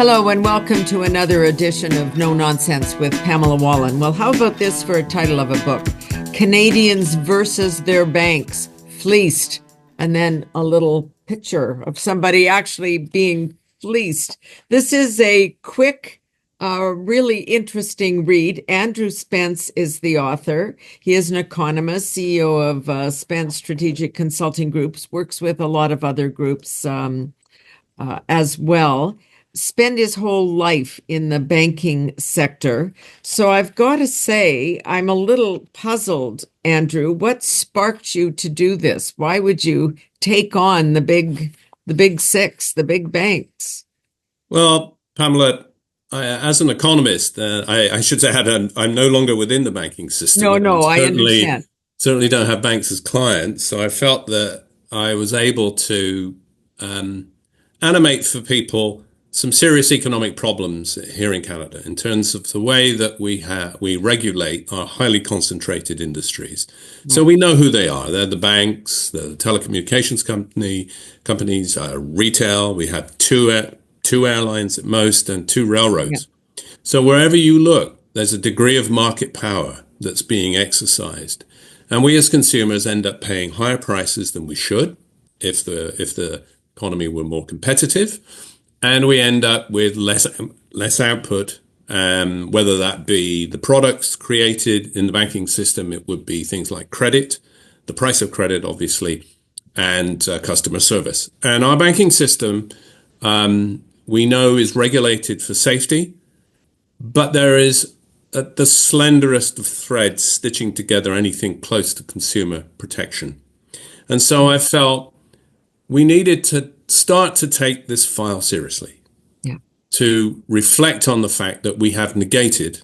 Hello and welcome to another edition of No Nonsense with Pamela Wallin. Well, how about this for a title of a book? Canadians versus their banks, fleeced. And then a little picture of somebody actually being fleeced. This is a quick, really interesting read. Andrew Spence is the author. He is an economist, CEO of Spence Strategic Consulting Groups, works with a lot of other groups as well. Spend his whole life in the banking sector. So I've got to say, I'm a little puzzled, Andrew. What sparked you to do this? Why would you take on the big six, the big banks? Well, Pamela, as an economist, I should say I'm no longer within the banking system. No, I understand. Certainly don't have banks as clients. So I felt that I was able to animate for people some serious economic problems here in Canada in terms of the way that we regulate our highly concentrated industries. Right. So we know who they are. They're the banks, the telecommunications companies, retail. We have two airlines at most and two railroads. Yeah. So wherever you look, there's a degree of market power that's being exercised. And we as consumers end up paying higher prices than we should if the economy were more competitive. And we end up with less output, whether that be the products created in the banking system. It would be things like credit, the price of credit, obviously, and customer service. And our banking system, we know, is regulated for safety, but there is the slenderest of threads stitching together anything close to consumer protection. And so I felt we needed to start to take this file seriously, to reflect on the fact that we have negated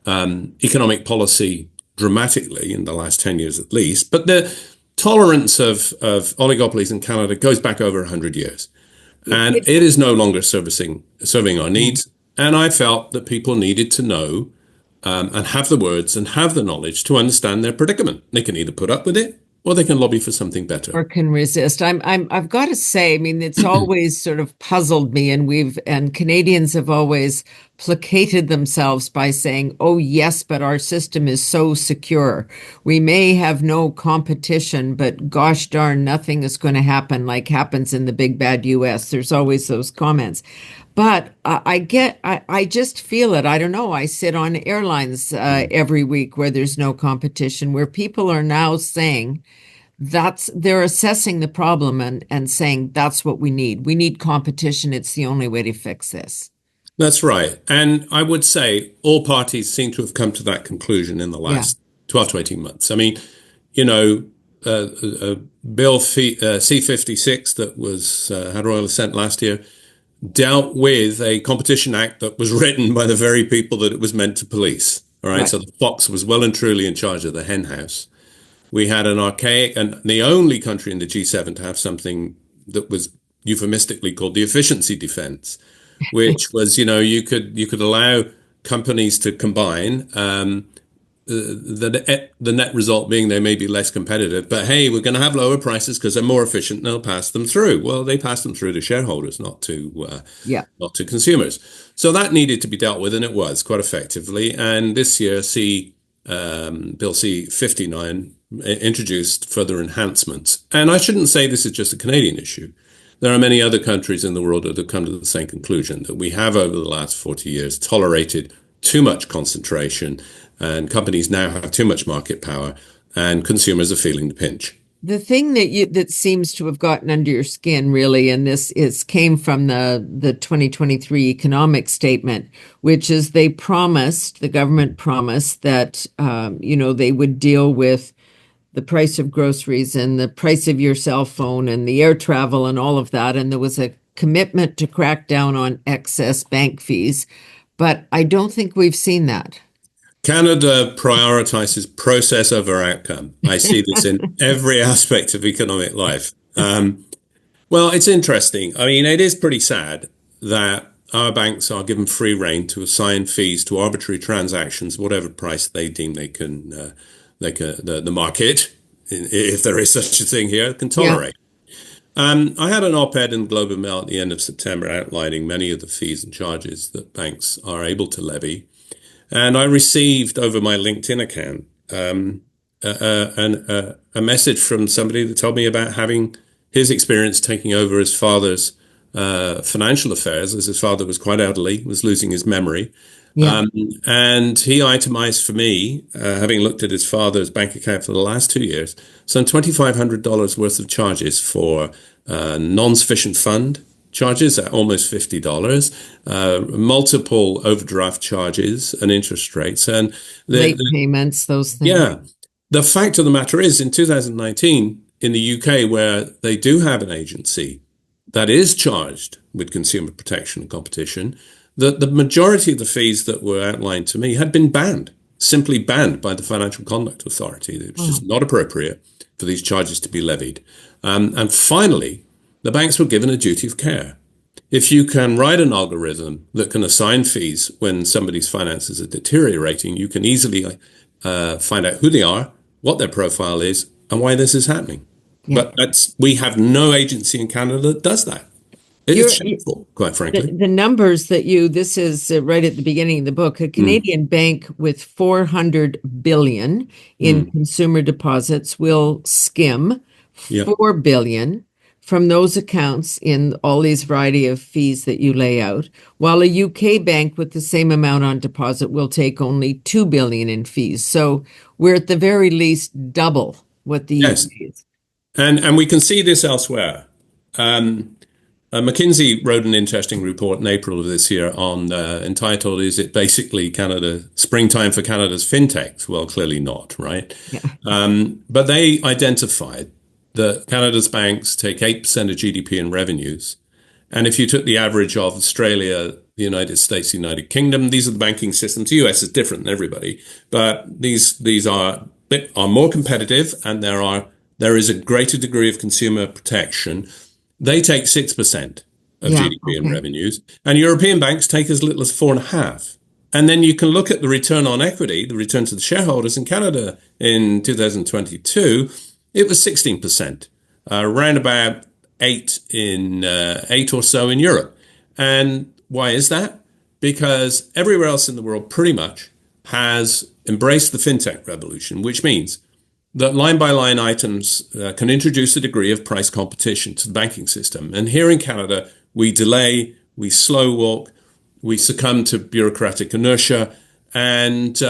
economic policy dramatically in the last 10 years at least, but the tolerance of oligopolies in Canada goes back over 100 years. And it is no longer serving our needs. And I felt that people needed to know and have the words and have the knowledge to understand their predicament. They can either put up with it, or they can lobby for something better. Or can resist. I've got to say, I mean, it's always sort of puzzled me, and Canadians have always placated themselves by saying, oh, yes, but our system is so secure. We may have no competition, but gosh darn, nothing is going to happen like happens in the big bad US. There's always those comments. But I just feel it. I don't know. I sit on airlines every week where there's no competition, where people are now saying they're assessing the problem and saying that's what we need. We need competition. It's the only way to fix this. That's right. And I would say all parties seem to have come to that conclusion in the last 12 to 18 months. I mean, Bill C-56 that was had royal assent last year dealt with a competition act that was written by the very people that it was meant to police. All right. So the fox was well and truly in charge of the hen house. We had an archaic, and the only country in the G7 to have something that was euphemistically called the efficiency defense, which was, you could allow companies to combine, the net result being they may be less competitive, but hey, we're going to have lower prices because they're more efficient and they'll pass them through. Well, they pass them through to shareholders, not to consumers. So that needed to be dealt with, and it was quite effectively. And this year, Bill C-59 introduced further enhancements. And I shouldn't say this is just a Canadian issue. There are many other countries in the world that have come to the same conclusion, that we have over the last 40 years tolerated too much concentration, and companies now have too much market power, and consumers are feeling the pinch. The thing that seems to have gotten under your skin, really, and this came from the 2023 economic statement, which is the government promised that they would deal with the price of groceries and the price of your cell phone and the air travel and all of that. And there was a commitment to crack down on excess bank fees. But I don't think we've seen that. Canada prioritizes process over outcome. I see this in every aspect of economic life. Well, it's interesting. I mean, it is pretty sad that our banks are given free rein to assign fees to arbitrary transactions, whatever price they deem they can, the market, if there is such a thing here, can tolerate. I had an op-ed in Globe and Mail at the end of September outlining many of the fees and charges that banks are able to levy. And I received over my LinkedIn account a message from somebody that told me about having his experience taking over his father's financial affairs, as his father was quite elderly, was losing his memory. Yeah. And he itemized for me, having looked at his father's bank account for the last 2 years, some $2,500 worth of charges for non-sufficient fund charges at almost $50, multiple overdraft charges and interest rates. And Late payments, those things. yeah, the fact of the matter is, in 2019, in the UK, where they do have an agency that is charged with consumer protection and competition, that the majority of the fees that were outlined to me had been banned, simply banned by the Financial Conduct Authority. It was just not appropriate for these charges to be levied. And finally, the banks were given a duty of care. If you can write an algorithm that can assign fees when somebody's finances are deteriorating, you can easily find out who they are, what their profile is, and why this is happening. Yeah. But we have no agency in Canada that does that. It is shameful, quite frankly. The numbers this is right at the beginning of the book, a Canadian bank with 400 billion in consumer deposits will skim Yeah. 4 billion from those accounts in all these variety of fees that you lay out, while a UK bank with the same amount on deposit will take only 2 billion in fees. So we're at the very least double what the Yes. UK is. And we can see this elsewhere. McKinsey wrote an interesting report in April of this year on entitled, "Is it basically Canada springtime for Canada's fintechs?" Well, clearly not, right? Yeah. But they identified that Canada's banks take 8% of GDP in revenues. And if you took the average of Australia, the United States, the United Kingdom, these are the banking systems. The US is different than everybody, but these are more competitive, and there is a greater degree of consumer protection. They take 6% of Yeah. GDP in Okay. revenues, and European banks take as little as 4.5%. And then you can look at the return on equity, the return to the shareholders in Canada in 2022. It was 16%, around about eight or so in Europe. And why is that? Because everywhere else in the world pretty much has embraced the fintech revolution, which means that line by line items can introduce a degree of price competition to the banking system. And here in Canada, we delay, we slow walk, we succumb to bureaucratic inertia, and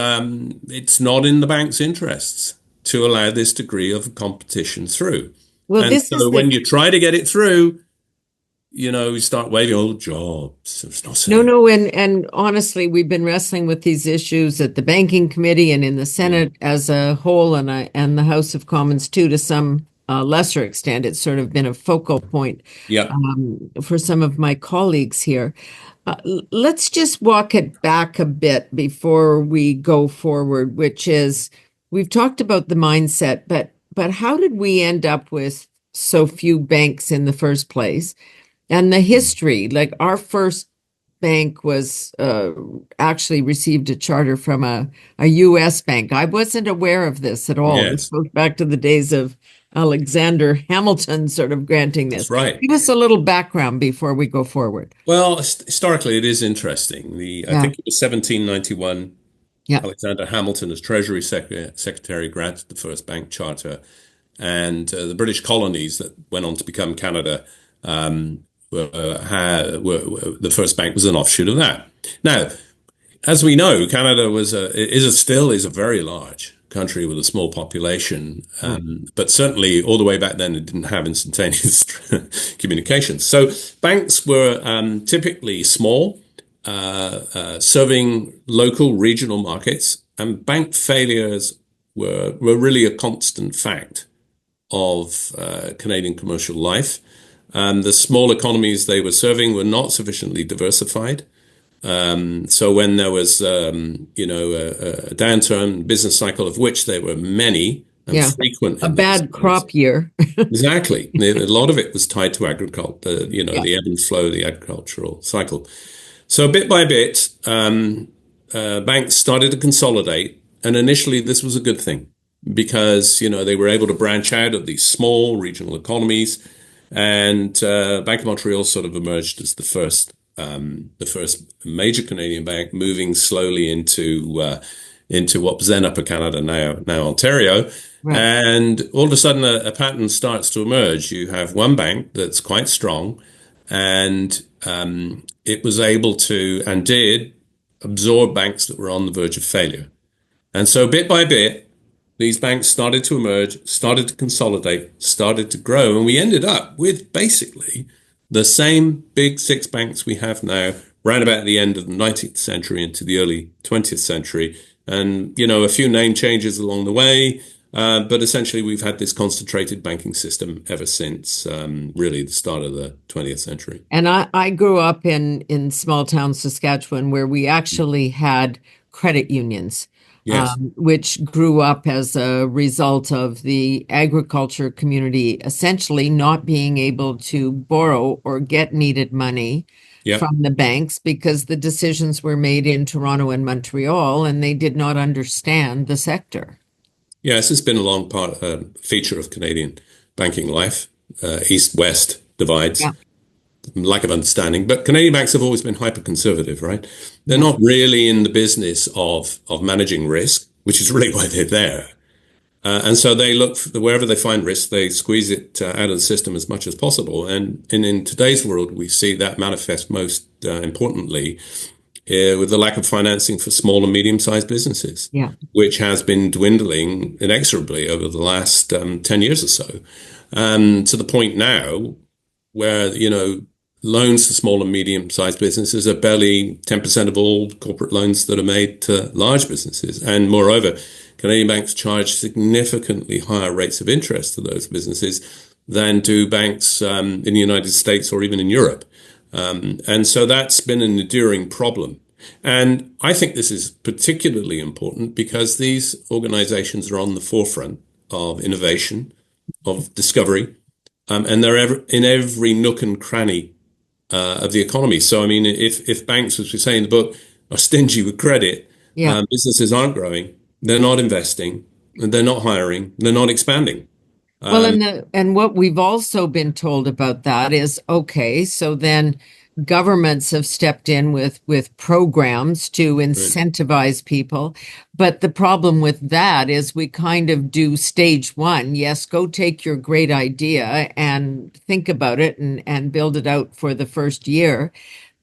it's not in the bank's interests to allow this degree of competition through. Well, And this is so when you try to get it through, you start waving all the jobs. It's not so. No, and honestly, we've been wrestling with these issues at the banking committee and in the Senate as a whole, and the House of Commons too, to some lesser extent. It's sort of been a focal point Yeah. for some of my colleagues here. Let's just walk it back a bit before we go forward, which is we've talked about the mindset, but how did we end up with so few banks in the first place? And the history, like our first bank was actually received a charter from a U.S. bank. I wasn't aware of this at all. This Yes. goes back to the days of Alexander Hamilton sort of granting this. That's right. Give us a little background before we go forward. Well, historically, it is interesting. I Yeah. think it was 1791. Yeah. Alexander Hamilton, as Treasury Secretary, granted the first bank charter, and the British colonies that went on to become Canada the first bank was an offshoot of that. Now, as we know, Canada still is a very large country with a small population, but certainly all the way back then it didn't have instantaneous communications. So banks were typically small, serving local, regional markets, and bank failures were really a constant fact of Canadian commercial life. The small economies they were serving were not sufficiently diversified. So when there was, a downturn business cycle, of which there were many and frequent, a bad crop year. Exactly, a lot of it was tied to agriculture. The ebb and flow of the agricultural cycle. So bit by bit, banks started to consolidate, and initially this was a good thing because they were able to branch out of these small regional economies. And Bank of Montreal sort of emerged as the first major Canadian bank, moving slowly into what was then Upper Canada, now Ontario. Right. And all of a sudden, a pattern starts to emerge. You have one bank that's quite strong, and it was able to and did absorb banks that were on the verge of failure. And so, bit by bit, these banks started to emerge, started to consolidate, started to grow, and we ended up with basically the same big six banks we have now, round about the end of the 19th century into the early 20th century. And, a few name changes along the way, but essentially we've had this concentrated banking system ever since really the start of the 20th century. And I grew up in small town Saskatchewan where we actually had credit unions, Yes. which grew up as a result of the agriculture community essentially not being able to borrow or get needed money Yeah. from the banks because the decisions were made in Toronto and Montreal and they did not understand the sector. Yes, it's been a long feature of Canadian banking life, east-west divides, Yeah, lack of understanding. But Canadian banks have always been hyper conservative, right? They're yeah. not really in the business of managing risk, which is really why they're there. And so they look for wherever they find risk, they squeeze it out of the system as much as possible. And in today's world, we see that manifest most importantly with the lack of financing for small and medium-sized businesses, Yeah. which has been dwindling inexorably over the last 10 years or so, to the point now where, loans to small and medium-sized businesses are barely 10% of all corporate loans that are made to large businesses. And moreover, Canadian banks charge significantly higher rates of interest to those businesses than do banks in the United States or even in Europe. And so that's been an enduring problem. And I think this is particularly important because these organizations are on the forefront of innovation, of discovery, and they're in every nook and cranny of the economy. So, I mean, if banks, as we say in the book, are stingy with credit, Yeah. businesses aren't growing, they're not investing, they're not hiring, they're not expanding. Well, Um, and what we've also been told about that is okay, so then governments have stepped in with programs to right. incentivize people. But the problem with that is we kind of do stage one. Yes, go take your great idea and think about it and build it out for the first year.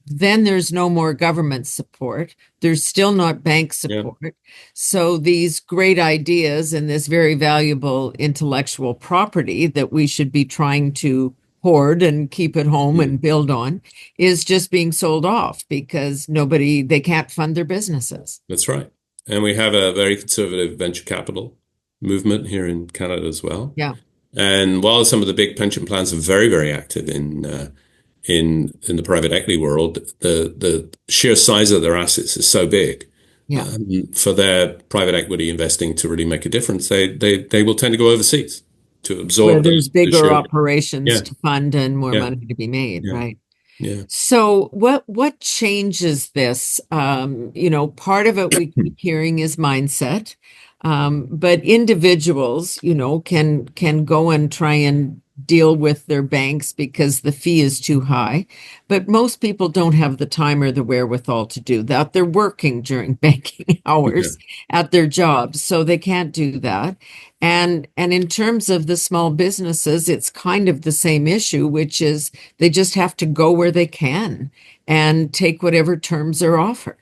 Then there's no more government support. There's still not bank Yeah. support. So these great ideas and this very valuable intellectual property that we should be trying to hoard and keep at home Mm. and build on is just being sold off because they can't fund their businesses. That's right. And we have a very conservative venture capital movement here in Canada as well. Yeah, And while some of the big pension plans are very, very active in the private equity world, the sheer size of their assets is so big yeah. for their private equity investing to really make a difference. They will tend to go overseas to Where absorb there's the bigger sheer. operations Yeah, to fund and more yeah, money to be made, yeah, right? yeah, So what changes this? Part of it we keep hearing is mindset. But individuals, can go and try and deal with their banks because the fee is too high. But most people don't have the time or the wherewithal to do that. They're working during banking yeah. hours at their jobs, so they can't do that. And in terms of the small businesses, it's kind of the same issue, which is they just have to go where they can and take whatever terms are offered.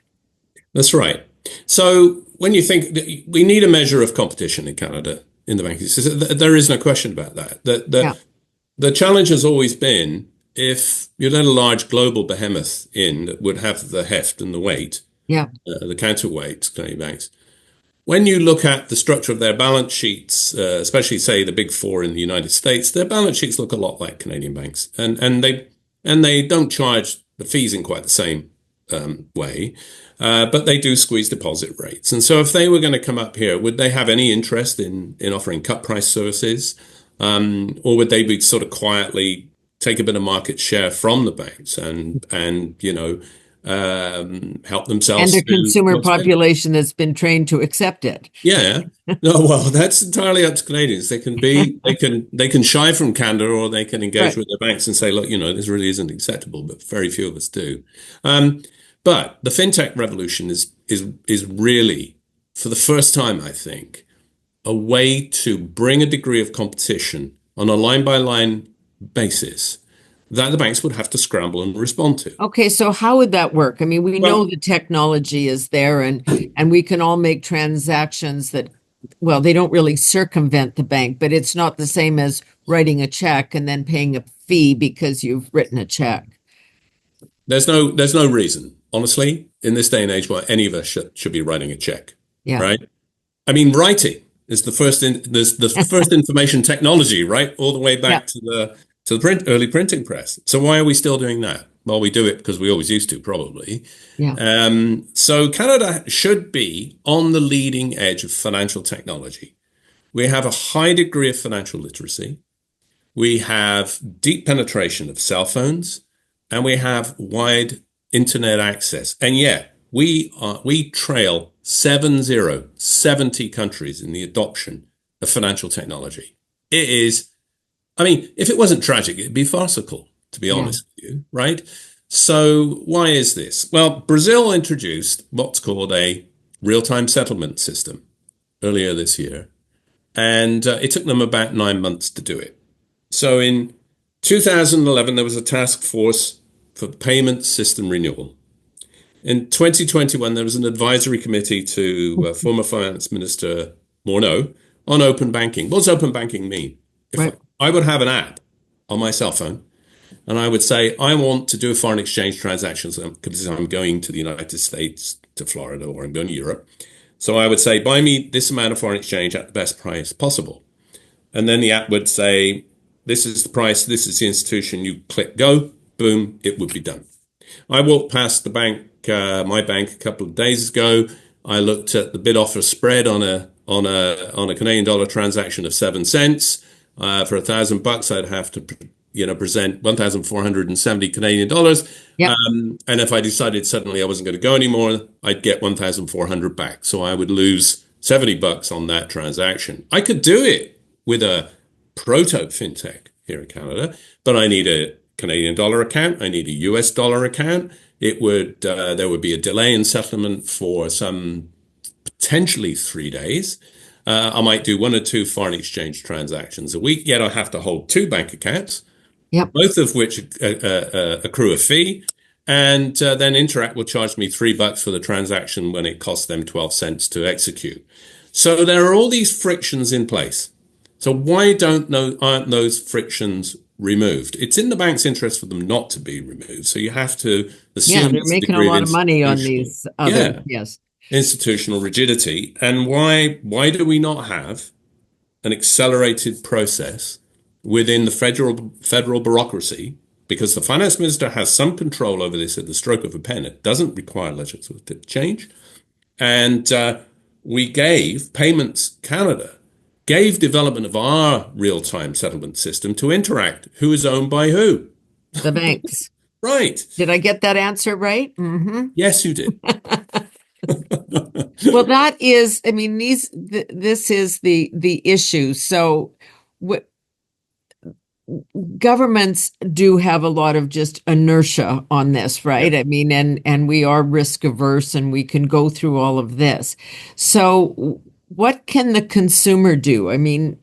That's right. So when you think that we need a measure of competition in Canada in the banking system, there is no question about that. Yeah, The challenge has always been if you let a large global behemoth in that would have the heft and the weight, yeah, the counterweight, Canadian banks. When you look at the structure of their balance sheets, especially say the big four in the United States, their balance sheets look a lot like Canadian banks, and they don't charge the fees in quite the same way, but they do squeeze deposit rates. And so, if they were going to come up here, would they have any interest in offering cut price services, or would they be sort of quietly take a bit of market share from the banks and help And themselves a to consumer what's there. population that's been trained to accept it. Yeah. No, well, that's entirely up to Canadians. They can shy from candor, or they can engage Right. with their banks and say, look, this really isn't acceptable, but very few of us do. Um, but the fintech revolution is really, for the first time, I think, a way to bring a degree of competition on a line by line basis that the banks would have to scramble and respond to. Okay, so how would that work? I mean, we know Well, the technology is there and we can all make transactions that, well, they don't really circumvent the bank, but it's not the same as writing a check and then paying a fee because you've written a check. there's no reason, honestly, in this day and age why any of us should be writing a check, Yeah. right? I mean, writing is the first information technology, right? All the way Yeah. back to the early printing press. So why are we still doing that? Well, we do it because we always used to, probably. Yeah. So Canada should be on the leading edge of financial technology. We have a high degree of financial literacy. We have deep penetration of cell phones, and we have wide internet access. And yet we trail 70 countries in the adoption of financial technology. It is, I mean, if it wasn't tragic, it'd be farcical, to be Yeah. honest with you, right? So why is this? Well, Brazil introduced what's called a real-time settlement system earlier this year, and it took them about 9 months to do it. So in 2011, there was a task force for payment system renewal. In 2021, there was an advisory committee to former Finance Minister Morneau on open banking. What does open banking mean? If Right. I would have an app on my cell phone and I would say, I want to do a foreign exchange transactions because I'm going to the United States, to Florida, or I'm going to Europe. So I would say, buy me this amount of foreign exchange at the best price possible. And then the app would say, this is the price, this is the institution, you click go, boom, it would be done. I walked past the bank, my bank, a couple of days ago. I looked at the bid offer spread on a Canadian dollar transaction of 7 cents. For $1,000, I'd have to present 1,470 Canadian dollars. Yep. And if I decided suddenly I wasn't going to go anymore, I'd get 1,400 back. So I would lose $70 on that transaction. I could do it with a proto fintech here in Canada, but I need a Canadian dollar account. I need a US dollar account. There would be a delay in settlement for some potentially 3 days. I might do one or two foreign exchange transactions a week, yet I have to hold two bank accounts, Yep. both of which accrue a fee. And then Interact will charge me $3 for the transaction when it costs them 12 cents to execute. So there are all these frictions in place. So why aren't those frictions removed? It's in the bank's interest for them not to be removed. So you have to Yeah, assume they're there's a making a degree of lot of money on institutional, these other, yeah, yes. institutional rigidity. And why do we not have an accelerated process within the federal bureaucracy? Because the finance minister has some control over this at the stroke of a pen. It doesn't require legislative change. And we gave Payments Canada gave development of our real-time settlement system to Interact, who is owned by who? The banks. Right. Did I get that answer right? Mm-hmm. Yes, you did. Well, that is, I mean, this is the issue. So, what governments do have a lot of just inertia on this, Yeah, right? I mean, and we are risk averse, and we can go through all of this. So, what can the consumer do? I mean,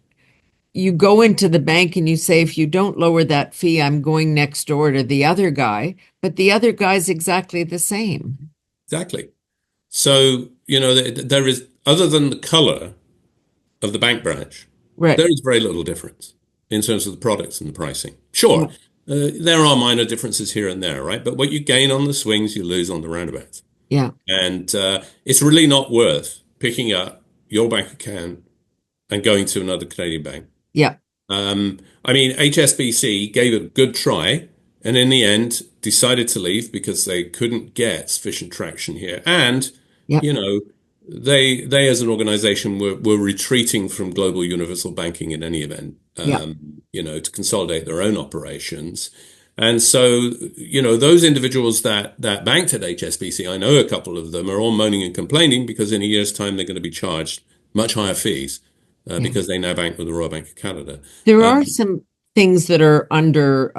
you go into the bank and you say, if you don't lower that fee, I'm going next door to the other guy, but the other guy's exactly the same. exactly. So, there is, other than the color of the bank branch, Right. there is very little difference in terms of the products and the pricing. Sure, Yeah. there are minor differences here and there, right? But what you gain on the swings, you lose on the roundabouts. Yeah. And it's really not worth picking up your bank account and going to another Canadian bank. Yeah. I mean, HSBC gave it a good try and in the end decided to leave because they couldn't get sufficient traction here. And, Yeah. you know, they as an organization were retreating from global universal banking in any event, Yeah. to consolidate their own operations. And so, those individuals that banked at HSBC, I know a couple of them are all moaning and complaining because in a year's time they're going to be charged much higher fees Yeah. because they now bank with the Royal Bank of Canada. There Um, are some things that are under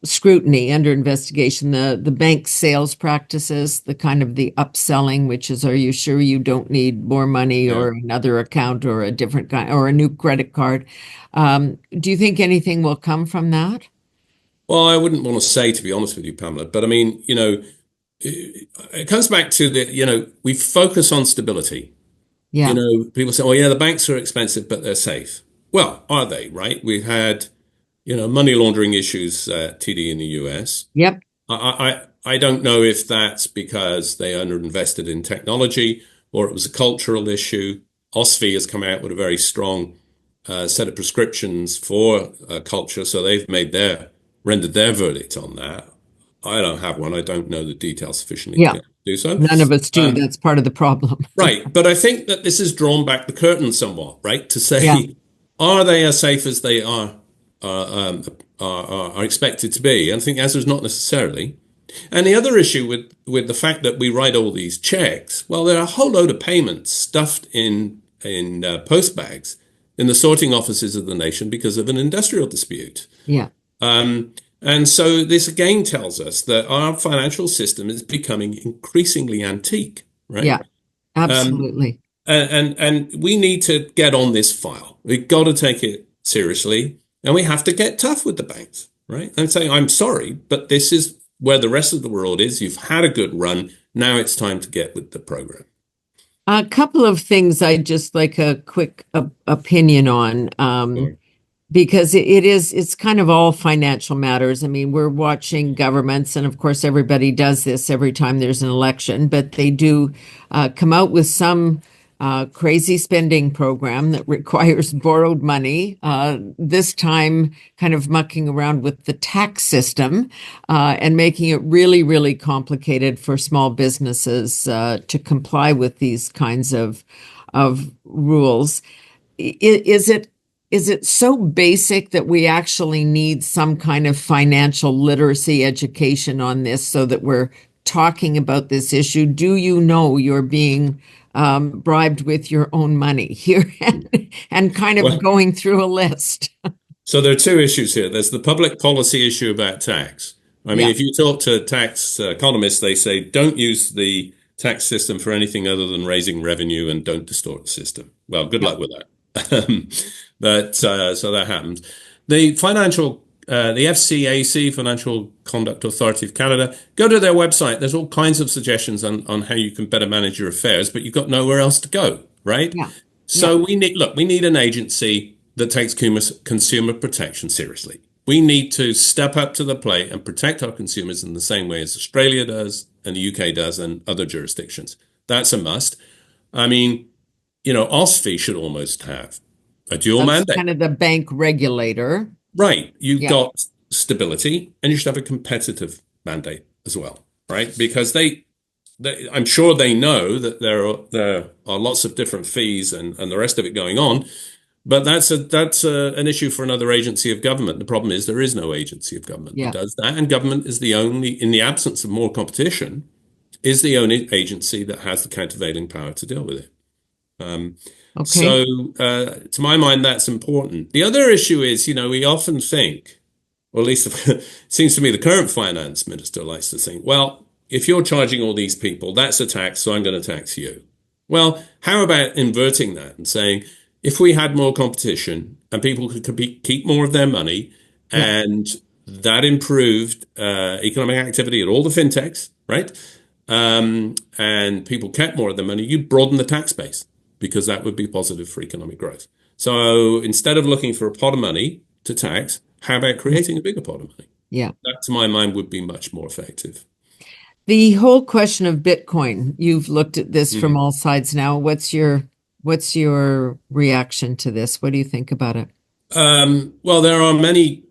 scrutiny, under investigation. The bank sales practices, the kind of the upselling, which is, are you sure you don't need more money yeah. or another account or a different kind or a new credit card? Do you think anything will come from that? Well, I wouldn't want to say, to be honest with you, Pamela, but I mean, it comes back to we focus on stability. Yeah. People say, oh, yeah, the banks are expensive, but they're safe. Well, are they, right? We've had, money laundering issues at TD in the US. Yep. I don't know if that's because they underinvested in technology or it was a cultural issue. OSFI has come out with a very strong set of prescriptions for culture, so they've rendered their verdict on that. I don't have one. I don't know the details sufficiently to Yeah. be able to do so. None of us do. Um, That's part of the problem. right, but I think that this has drawn back the curtain somewhat, right? To Yeah. say, are they as safe as they are expected to be? And I think the answer is not necessarily. And the other issue with the fact that we write all these checks, well, there are a whole load of payments stuffed in post bags in the sorting offices of the nation because of an industrial dispute. Yeah. Um, and so this again tells us that our financial system is becoming increasingly antique, right? Yeah. Um, Absolutely. and we need to get on this file. We've got to take it seriously, and we have to get tough with the banks, right? And say, I'm sorry, but this is where the rest of the world is. You've had a good run. Now it's time to get with the program. A couple of things I'd just like a quick opinion on. Sure. Because it's kind of all financial matters. I mean, we're watching governments, and of course, everybody does this every time there's an election, but they do come out with some crazy spending program that requires borrowed money. This time, kind of mucking around with the tax system and making it really, really complicated for small businesses to comply with these kinds of rules. Is it so basic that we actually need some kind of financial literacy education on this so that we're talking about this issue? Do you know you're being bribed with your own money here and kind of Well, going through a list? so there are two issues here. There's the public policy issue about tax. I mean, Yeah, if you talk to tax economists, they say don't use the tax system for anything other than raising revenue and don't distort the system. Well, good yeah, luck with that. But so that happens. The FCAC, Financial Conduct Authority of Canada, go to their website. There's all kinds of suggestions on how you can better manage your affairs, but you've got nowhere else to go, right? yeah, yeah, So we need an agency that takes consumer protection seriously. We need to step up to the plate and protect our consumers in the same way as Australia does and the UK does and other jurisdictions. That's a must. I mean, OSFI should almost have a dual that's mandate. kind of the bank regulator. Right. You've Yeah, got stability and you should have a competitive mandate as well, right? Because I'm sure they know that there are lots of different fees and the rest of it going on, but an issue for another agency of government. The problem is there is no agency of government that yeah, does that, and government is the only, in the absence of more competition, is the only agency that has the countervailing power to deal with it. Um, okay, so, to my mind, that's important. The other issue is, we often think, or at least it seems to me the current finance minister likes to think, well, if you're charging all these people, that's a tax, so I'm going to tax you. Well, how about inverting that and saying, if we had more competition and people could keep more of their money, yeah, and that improved economic activity at all the fintechs, right? And people kept more of their money, you broaden the tax base because that would be positive for economic growth. So instead of looking for a pot of money to tax, how about yeah, creating a bigger pot of money? yeah. That, to my mind, would be much more effective. The whole question of Bitcoin, you've looked at this from Mm. all sides now. What's your reaction to this? What do you think about it? Well, there are many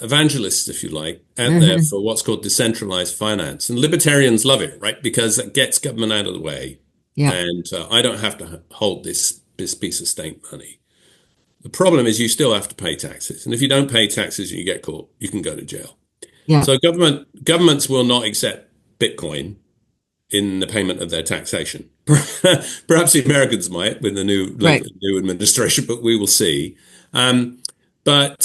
evangelists, if you like, out there Hmm. for what's called decentralized finance, and libertarians love it, right? Because it gets government out of the way, Yeah, and I don't have to hold this piece of state money. The problem is you still have to pay taxes. And if you don't pay taxes and you get caught, you can go to jail. Yeah. So governments will not accept Bitcoin in the payment of their taxation. Perhaps the Americans might with the Right. new administration, but we will see. But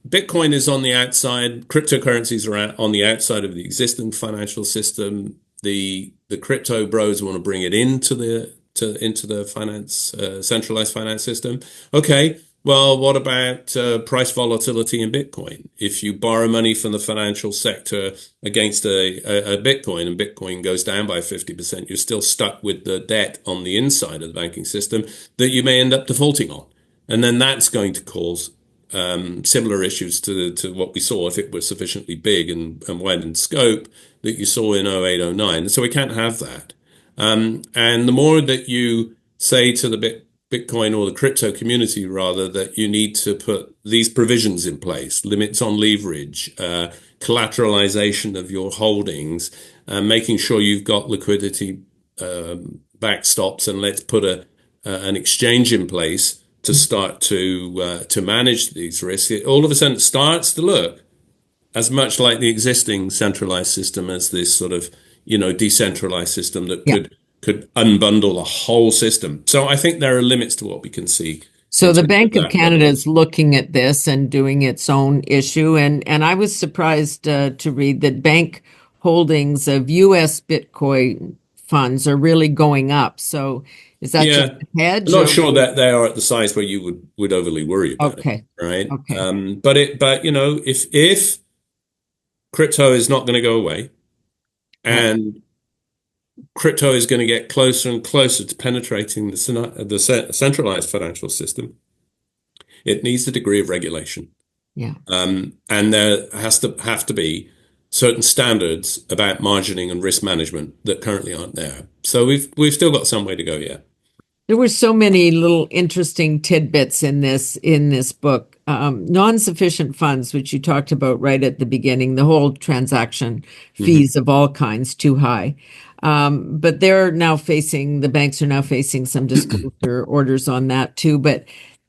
Bitcoin is on the outside. Cryptocurrencies are on the outside of the existing financial system. The crypto bros want to bring it into the finance centralized finance system. Okay, well, what about price volatility in Bitcoin? If you borrow money from the financial sector against a Bitcoin and Bitcoin goes down by 50%, you're still stuck with the debt on the inside of the banking system that you may end up defaulting on. And then that's going to cause similar issues to what we saw if it was sufficiently big and wide in scope that you saw in 08, 09. So we can't have that. And the more that you say to the Bitcoin or the crypto community, rather, that you need to put these provisions in place, limits on leverage, collateralization of your holdings, making sure you've got liquidity backstops, and let's put an exchange in place to start to manage these risks. It all of a sudden starts to look as much like the existing centralized system as this sort of, decentralized system that Yeah. could unbundle the whole system. So I think there are limits to what we can see So in the terms of Bank of that Canada is regulation. looking at this and doing its own issue. And I was surprised to read that bank holdings of US Bitcoin funds are really going up. So is that just Yeah, a I'm hedge not or sure really? that they are at the size where you would overly worry about it, Okay. right? Okay. But if crypto is not going to go away Right. and crypto is going to get closer and closer to penetrating the centralized financial system, it needs a degree of regulation. Yeah. And there has to have to be certain standards about margining and risk management that currently aren't there. So we've still got some way to go yet. There were so many little interesting tidbits in this book. Non-sufficient funds, which you talked about right at the beginning, the whole transaction Hmm. fees of all kinds too high. But the banks are now facing some disclosure orders on that too. But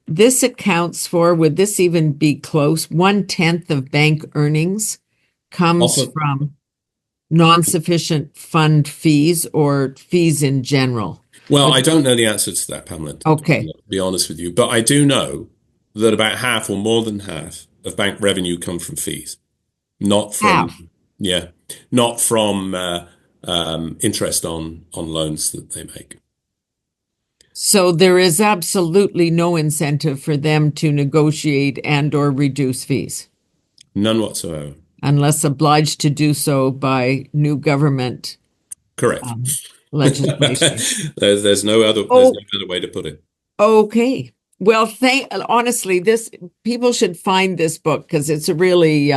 this accounts for, would this even be close? 1/10 of bank earnings comes Often, from non-sufficient fund fees or fees in general. well, But I don't know the answer to that, Pamela, okay, to be honest with you, but I do know that about half or more than half of bank revenue come from fees, not half. from, yeah, not from interest on loans that they make. So there is absolutely no incentive for them to negotiate and or reduce fees None whatsoever. unless obliged to do so by new government Correct. um, legislation. There's no Oh, other way to put it. okay. Well, honestly, this people should find this book because it's a really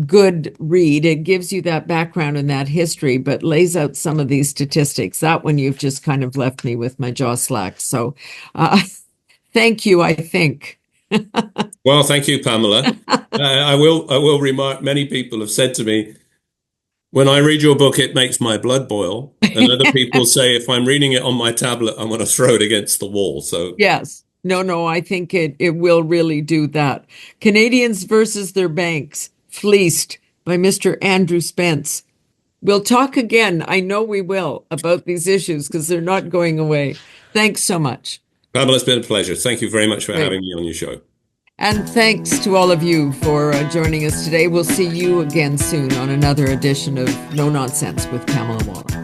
good read. It gives you that background and that history, but lays out some of these statistics. That one you've just kind of left me with my jaw slack. So, uh, thank you, I think. Well, thank you, Pamela. I will remark, many people have said to me, when I read your book, it makes my blood boil. And other people say, if I'm reading it on my tablet, I'm going to throw it against the wall. So, Yes. No, no, I think it will really do that. Canadians versus their banks, Fleeced by Mr. Andrew Spence. We'll talk again. I know we will about these issues because they're not going away. Thanks so much. Pamela, it's been a pleasure. Thank you very much for Great. having me on your show. And thanks to all of you for joining us today. We'll see you again soon on another edition of No Nonsense with Pamela Wallin.